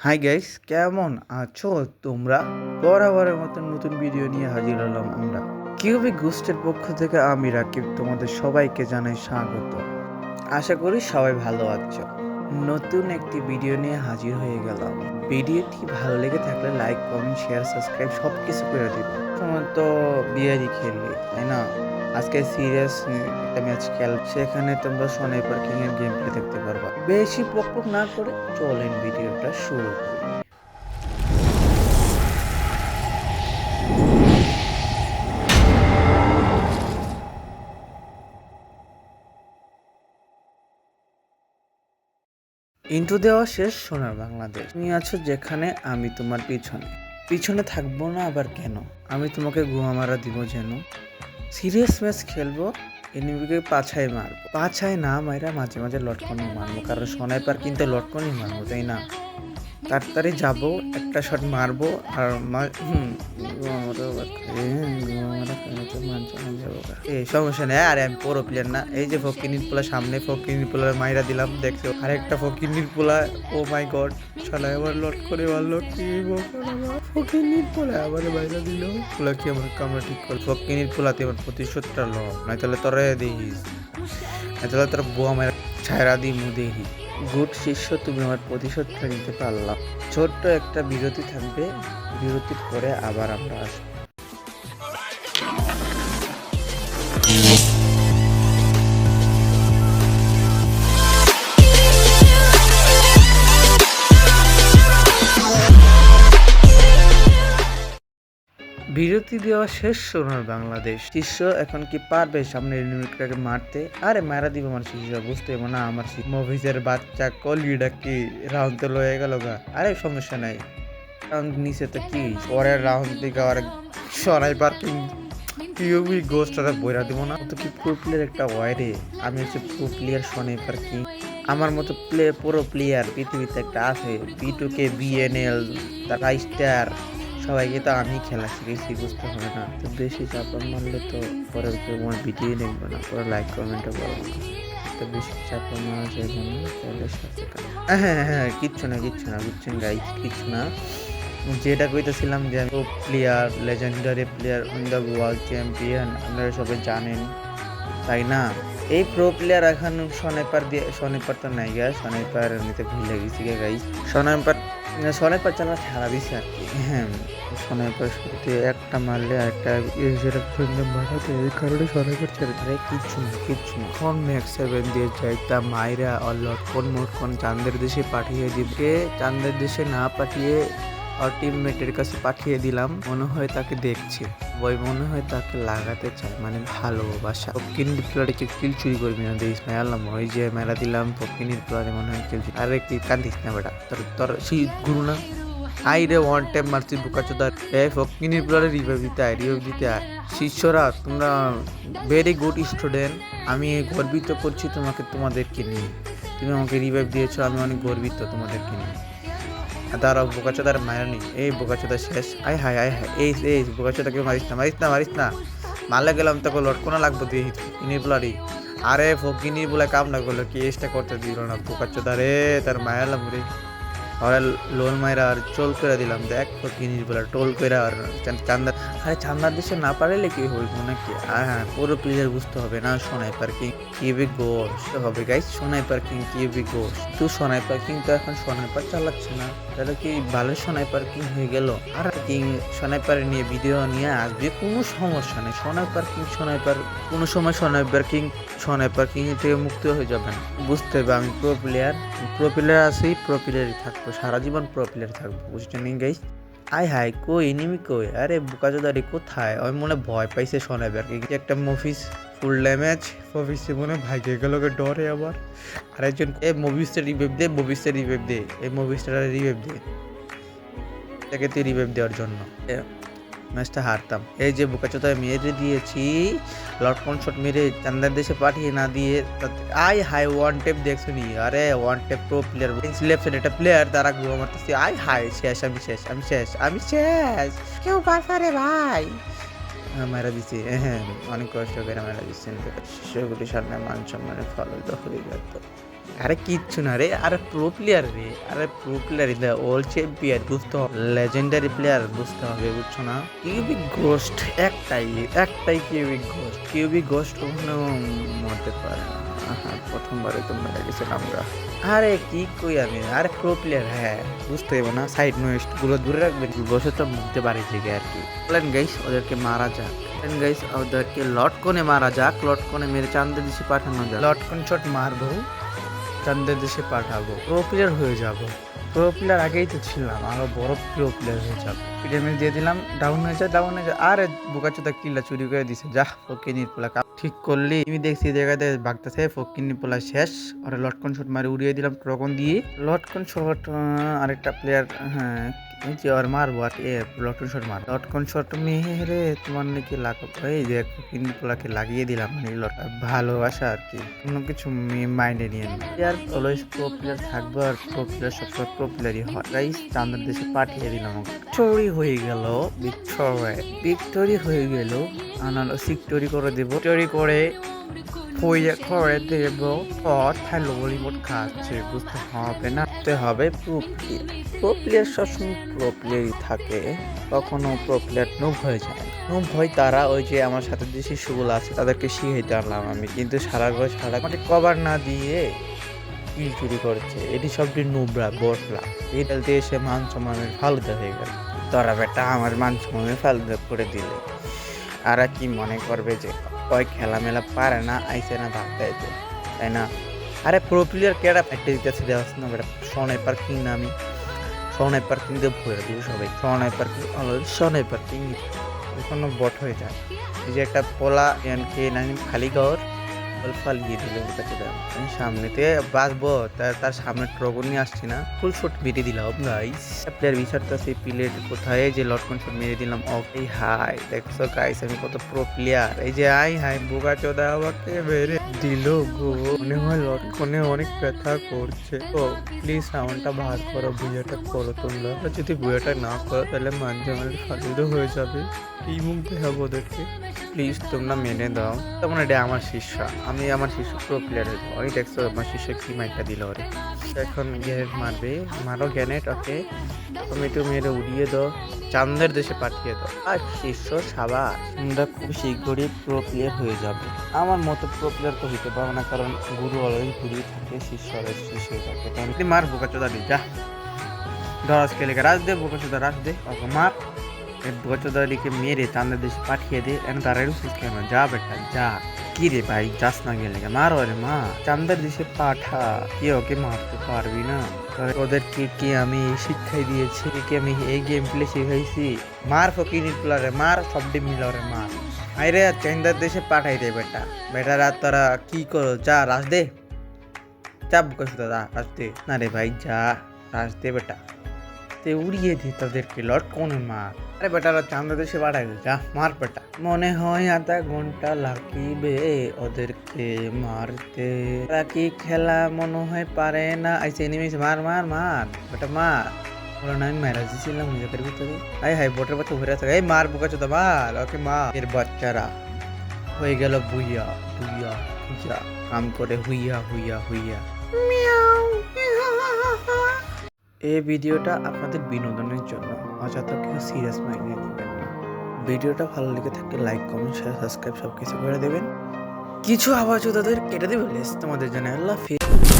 Hi guys, কেমন আছো তোমরা? বরাবরের মতন নতুন ভিডিও নিয়ে হাজির হলাম আমরা। কিউবিক গোস্টের পক্ষ থেকে আমি রাকিব তোমাদের সবাইকে জানাই স্বাগত। আশা করি সবাই ভালো আছো। নতুন একটি ভিডিও নিয়ে হাজির হয়ে গেলাম। ভিডিওটি ভালো লেগে থাকলে লাইক, কমেন্ট, শেয়ার, সাবস্ক্রাইব সব কিছু করে দিবে। তোমার তো বিয়ারই খেলবে, তাই না? আজকে সিরিয়াস একটা ম্যাচ খেল, সেখানে তোমরা স্নাইপার কিং এর গেম প্লে দেখতে পারবা। বেশি পক না করে চলেন ভিডিওটা শুরু করি। ইন্ট্রো দেওয়া শেষ। সোনার বাংলাদেশ, তুমি আছো যেখানে আমি তোমার পিছনে পিছনে থাকবো না আবার কেন? আমি তোমাকে গুহা মারা দিব যেন। সিরিয়াস ম্যাচ খেলবো, এনিমিকে পাছায় মারবো, পাছায় না মাইরা মাঝে মাঝে লটকনি মারবো, কারণ স্নাইপার কিন্তু লটকনি মারবো, তাই না? তাড়াতাড়ি যাবো, একটা শট মারবো আর সমস্যা নেই। আরে আমি পুরো প্লেয়ার না। এই যে ফকিনির পোলা সামনে, ফকিনির পোলা মাইরা দিলাম, দেখছো? আরেকটা ফকিনির পোলা, ও মাই গড, শালায় আবার লট করে মারলো। কি ফকিনির পোলা আবার মাইরা দিল। পোলা কি আমার কামড়া ঠিক করল? ফকিনির পোলাতে আমার প্রতিশোধটা ল, নাই তাহলে তোরে দেখিস, নাই তাহলে তোর বুয়া মায়ের ছায়রা দি মু দেখি। গুড শিষ্য, তুমি আমার প্রতিশোধটা নিতে পারলাম। ছোট্ট একটা বিরতি থাকবে, বিরতির পরে আবার আমরা আসবো। বিরতি দেওয়া শেষ। সোনার বাংলাদেশ, শিষ্য এখন কি পারবে সামনে এনিমিটাকে মারতে? আরে মারা দিব আমার শিষ্য, বুঝতে না আমার মভিজের বাচ্চা কলিটা কি রাউন্ড তো লয়ে গেল গা। আরে সমস্যা নাই, রাউন্ড নিচে তো কি পরের রাউন্ড থেকে আর সরাই পার্কিং কিউবি গোস্টটা বইরা দিব না তো? কি প্রো প্লেয়ার একটা ওয়াইরে, আমি হচ্ছে প্রো প্লেয়ার স্নাইপার কিং। আমার মতো পুরো প্লেয়ার পৃথিবীতে একটা আছে, B2K, BNL, তারা স্টার, সবাইকে তো আমি খেলা শিখেছি, বুঝতে হবে না তো? বেশি চাপড় মারলে তো পরে তোমার ভিডিও দেখবো না, পরে লাইক কমেন্টও করবো না। তো বেশি চাপড় মারা যাবে না, তাহলে সাথে হ্যাঁ হ্যাঁ হ্যাঁ, কিচ্ছু না বুঝছেন গাইস, কিচ্ছু না। যেটা কইতেছিলাম যে আমি player, legendary player, on the world champion, আপনারা সবাই জানেন, তাই না? এই প্রো প্লেয়ার এখন স্নাইপার তো নাই গা, স্নাইপার নিতে ভুলে গেছি গে গাইস। স্নাইপার চালা ছাড়া দিছে আর কি। হ্যাঁ, স্নাইপার শুরুতে একটা মারলে আরেকটা সঙ্গে মারাতে, এই কারণে স্নাইপার ছেড়ে দেয়। কিচ্ছু না কোন ম্যাক্স 7 দিয়ে যাইতা মাইরা অলট কোন চাঁদের দেশে পাঠিয়ে দিবে। চাঁদের দেশে না পাঠিয়ে আর টিমমেটের কাছে পাঠিয়ে দিলাম, মনে হয় তাকে দেখছে, ওই মনে হয় তাকে লাগাতে চায়, মানে ভালোবাসা। ফকিনির প্লেয়ারকে কিল চুরি করবি না, দেখিস না আল্লাহ, ওই যে মেলা দিলাম ফকিনির প্লেয়ারে মনে হয় কিল চুরি। আরে কি কান্দিস না বেটা, তোর সেই গুরু না? আই রে ওয়ান টাইম মারছি বুকাচোদার। এই ফকিনির প্লেয়ারে রিভাইভ দিতে আয়। শিষ্যরা তোমরা ভেরি গুড স্টুডেন্ট, আমি গর্বিত করছি তোমাদেরকে নিয়ে। তুমি আমাকে রিভাইভ দিয়েছো, আমি অনেক গর্বিত তোমাদেরকে নিয়ে। দাঁড়াও, বোকাচোদার মারানি, এই বোকাচোদা শেষ। আয় হায় এই বোকাচোদাকে মারিস না। মারলে গেলাম তোকে লটকোনা লাগবো দিয়ে ফকিনির বুলারি। আরে ফকিনির বুলা কাম না করলো, কি এসটা করতে দিল না বোকাচোদা রে, তার মায়ালাম রে। আর লোল মাইরা আর চোল করে দিলাম, দেখ ফকিনির বুলা টোল করে। আর চান্দার, আরে চান্দার দেশে না পারলে কি হইব নাকি? হ্যাঁ, পুরো প্লেয়ার বুঝতে হবে না, স্নাইপার কিং কিউবিক গোস্ট হবে guys, sniper king cubic ghost. তো স্নাইপার কিং তো এখন স্নাইপার চালাচ্ছে না, তাহলে কি ভালো স্নাইপার কিং হয়ে গেল? আর কিং স্নাইপার নিয়ে ভিডিও নিয়ে আসবে, কোনো সমস্যা নেই। স্নাইপার কোনো সময় স্নাইপার কিং থেকে মুক্ত হয়ে যাবেন, বুঝতে হবে। আমি প্রো প্লেয়ার আছি, প্রো প্লেয়ারই থাকবো, সারা জীবন প্রো প্লেয়ার থাকবো, বুঝছেন গাইস? আয় হাই, কই এনিমি কই? আরে বোকাচোদারি কোথায়? আমি মনে ভয় পাইছে স্নাইপার কিং। একটা মুভিস ফুল ড্যামেজ, মুভিসে মনে ভাইকে গেল ডরে আবার। আরেকজন মুভিসটা রিভাইভ দে, এই মুভিসটা রিভাইভ দে, তাকে তুই রিভাইভ দেওয়ার জন্য ম্যাচটা হারতাম। এই যে বোকাচোদায় মেরে দিয়েছি, লটকন শট মেরে চান্দার দেশে পাঠিয়ে না দিয়ে। আই হাই ওয়ান টেপ দেখছো নি? আরে one tap pro player, left side একটা প্লেয়ার দ্বারা গুয়া মারতেছি। আই হাই শেষ, আমি শেষ। কেউ বাঁচারে ভাই, মারা দিছি। হ্যাঁ, অনেক কষ্ট করে মারা দিচ্ছেন। সেগুলির সামনে মান সম্মানে ফলো হয়ে যেত। আরে কিচ্ছু না রে, আরে প্রো প্লেয়ার রে, আরে pro player in the world champion, বুঝতে হবে, লেজেন্ডারি প্লেয়ার বুঝতে হবে, বুঝছো না? কিউবিক গোস্ট একটাই কিউবিক গোস্ট, কিউবিক গোস্ট কখনো মরতে পারে না। প্রথমবারে তো মেরে গেছে আমরা। আরে কি কই আমি, আরে প্রো প্লেয়ার, হ্যাঁ বুঝতে হবে না, সাইড নোয়েস্ট গুলো দূরে রাখবেন, বসে তো মুখতে পারে জেগে আর কি। বলেন গাইস ওদেরকে মারা যাক, গাইস ওদেরকে লটকনে মারা যাক, লটকনে মেরে চাঁদের দেশে পাঠানো যাক, লটকন শট মারবো, চাঁদের দেশে পাঠাবো, প্রো প্লেয়ার হয়ে যাবো। প্রো প্লেয়ার আগেই তো ছিলাম, আরো বড় প্রো প্লেয়ার হয়ে যাবো। পিডিএমএস দিয়ে দিলাম, ডাউন হয়ে যায়। আরে বোকাচোদা কিল্লা চুরি করে দিছে, যা ফকিনির পোলা ঠিক করলি। আমি দেখছি এই জায়গাতে ভাগতেছে, ফকিনির পোলা শেষ। আর লটকন শট মারে উড়িয়ে দিলাম ট্রকন দিয়ে। লটকন শট আরেকটা প্লেয়ার, হ্যাঁ আর মারবো আর লটকন শট মার, লটকন শট মেরে তোমার নাকি লাগাবো। এই যে ফকিনির পোলাকে লাগিয়ে দিলাম, ভালোবাসা আর কি, কোনো কিছু মাইন্ডে নিয়ে নি। প্লেয়ার অলওয়েজ প্রো প্লেয়ার থাকবে, আর প্রো প্লেয়ার সবসময় প্রো প্লেয়ারই হয়। গাইস চাঁদের দেশে পাঠিয়ে দিলাম, ভিক্টোরি হয়ে গেল, ভিক্টোরি হয়ে গেল। আনালো সিক্টোরি করে দেব, ভিক্টোরি করে করে দেব। হ্যালো রিমোট খাচ্ছে, বুঝতে হবে না, হবে প্রো প্লেয়ার সবসময় প্রো প্লেয়ারই থাকে, কখনো প্রো প্লেয়ার নুব হয়ে যায়। নুব হয় তারা, ওই যে আমার সাথে যে শিশুগুলো আছে তাদেরকে শিখাইতে আনলাম আমি, কিন্তু সারা মানে কভার না দিয়ে কিল চুরি করছে, এটি সবটি নুবরা বসলা। এই ডালতে এসে মান সম্মানের ফালুদা হয়ে গেল। তোরা বেটা আমার মান সম্মানের ফালুদা করে দিলে, আর কি মনে করবে যে ওই খেলা মেলা পারে না, আইসে না ভাগ খাইতে, তাই না? আরে প্রো প্লেয়ার কেডা ফাইটে দিতেছে দেওয়াস না বেটা, স্নাইপার কিং না আমি, স্নাইপার কিং দিয়ে ভরে দিব সবাই, স্নাইপার কিং কোনো বট হয়ে যায়। এই যে একটা পোলা কে নাকি খালি ঘর ফালিয়ে দিল, সামনেতে বাঁচবো, তার সামনে ট্রগন নিয়ে আসছি না, ফুল শট মেরে দিলাম গাইস। প্লেয়ার বিচারতেছে প্লেট কোথায়, যে লটকন শট মেরে দিলাম। ওকে হাই দেখছো গাইস আমি কত প্রো প্লেয়ার। এই যে হাই বোকা চোদা আমাকে মেরে দিল গো, মনে হয় লটকনে অনেক ব্যথা করছে। তো প্লিজ সাউন্ডটা বার করো, বুঝাটা করো তোমরা, যদি বুঝাটা না করো তাহলে মানছে আমাদের ফালতু হয়ে যাবে, কি মুখ দেখাবো ওদেরকে, প্লিজ তোমরা মেনে দাও। তেমন এটা আমার শিষ্য, আমি আমার শিষ্য প্রো প্লেয়ার হইব। আমি দেখছো আমার শিষ্য কি মাইকটা দিল ওরে। এখন গ্যানেট মারবে, মারো গ্যানেট। ওকে তুমি একটু মেরে উড়িয়ে দাও, চাঁদের দেশে পাঠিয়ে দাও। আর শিষ্য সাবাস, তোমরা খুব শীঘ্রই প্রো প্লেয়ার হয়ে যাবে। আমার মতো প্রো প্লেয়ার তো হইতে পারো না, কারণ গুরু অলরেডি ঘুরিয়ে থাকে, শিষ্য অলরেডি শিষ্য হয়ে থাকে। তাই মার বোকা চোদা দি, যা ধরাস খেলে রাজ দে, বোকা চোদা রাজ দে, ওকে মার। বচদারিকে মেরে চাঁদের দেশে পাঠিয়ে দে, তারা কেন, যা বেটা যা। কি রে ভাই যাস না গেলে মারো রে মা, চাঁদের দেশে পাঠা, কি ওকে মারতে পারবি না? ওদেরকে কি আমি শিক্ষাই দিয়েছি, কি আমি এই গেম প্লে শিখাইছি? মার ফকিনির প্লারে মার, সবটি মিলরে মার, আরে চাঁদের দেশে পাঠাই দে বেটা। বেটা রাত তোরা কি করো, যা রাজ দে, চাপ দাদা রাজ দে না রে ভাই, যা রাজ দে বেটা, উড়িয়ে দি তাদেরকে লটকনে মার। আরে বেটারা চাঁদের দেশে পাঠাই যা, মার বেটা। মনে হয় আধা ঘন্টা লাগিবে ওদেরকে মারতে, কি খেলা মনে হয় পারে না। আইসে এনিমিস, মার মার মার বেটা মার। বলো না আমি মেরাজ দিয়েছিলাম নিজেদের ভিতরে, হাই বোটের বাচ্চা ঘুরে আসে, এই মার বোকা চোদা মার, ওকে মার। এর বাচ্চারা হয়ে গেল বুইয়া বুইয়া, যা কাম করে হুইয়া হুইয়া হুইয়া। এই ভিডিওটা আপনাদের বিনোদনের জন্য, অযথা কেউ সিরিয়াস মাইন্ডে নেবেন না। ভিডিওটা ভালো লেগে থাকলে লাইক কমেন্ট শেয়ার সাবস্ক্রাইব সব কিছু করে দেবেন। কিছু আওয়াজও তাদের কেটে দেবে, তোমাদের জন্য আল্লাহ হাফেজ।